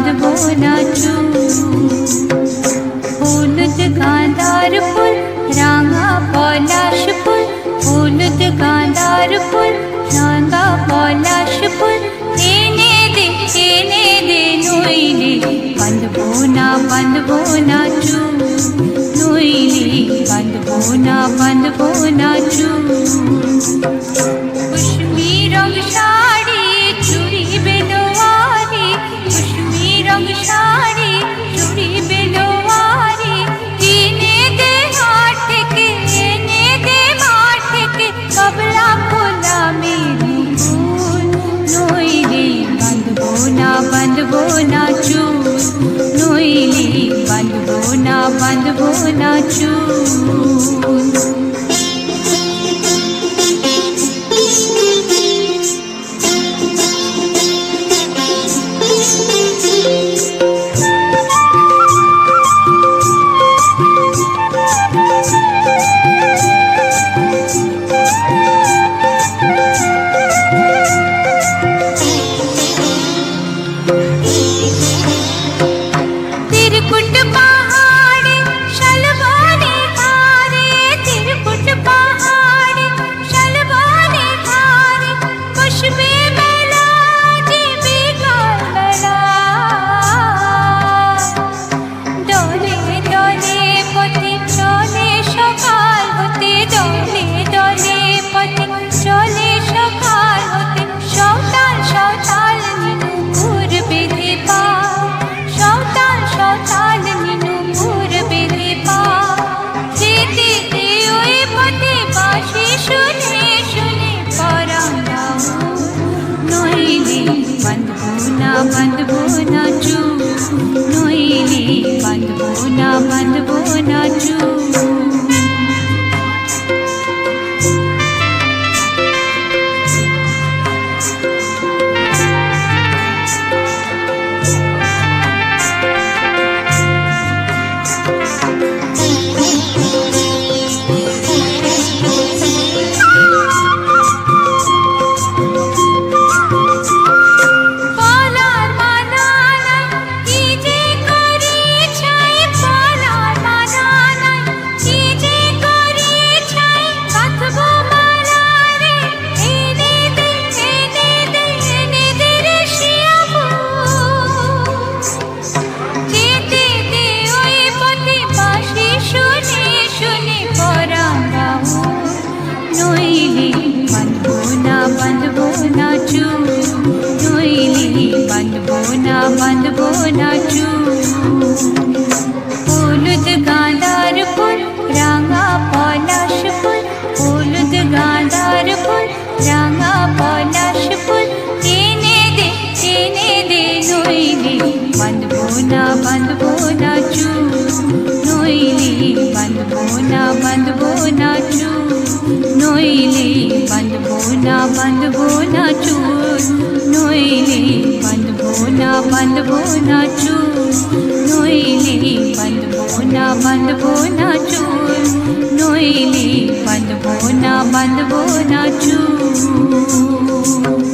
বাঁধবো না চুল। হলুদ গাঁদার ফুল রাঙা পলাশ ফুল, হলুদ গাঁদার ফুল রাঙা পলাশ ফুল, এনে দে নইলে বাঁধবো না চুল, নইলে বাঁধবো না চুল। কুসুমি রং শাড়ি চুড়ি বেলোয়ারি, কুসুমি রং শাড়ি চুড়ি বেলোয়ারি, এনে দে হাট থেকে মাঠ থেকে কবলা ফোলা মেরু ফুল, নইলে বাঁধবো না চুল, নইলে বাঁধবো না চুল। বাঁধবো না চুল, নইলে বাঁধবো না চুল। বাঁধবো না চুল, নইলে বাঁধবো না চুল। হলুদ গাঁদার ফুল রাঙা পলাশ ফুল, হলুদ গাঁদার ফুল রাঙা পলাশ ফুল, এনে দে নইলে বাঁধবো না চুল, নইলে বাঁধবো না চুল, নইলে বাঁধবো না চুল, নইলে বাঁধবো না চুল, নইলে বাঁধবো না চুল, নইলে বাঁধবো না চুল।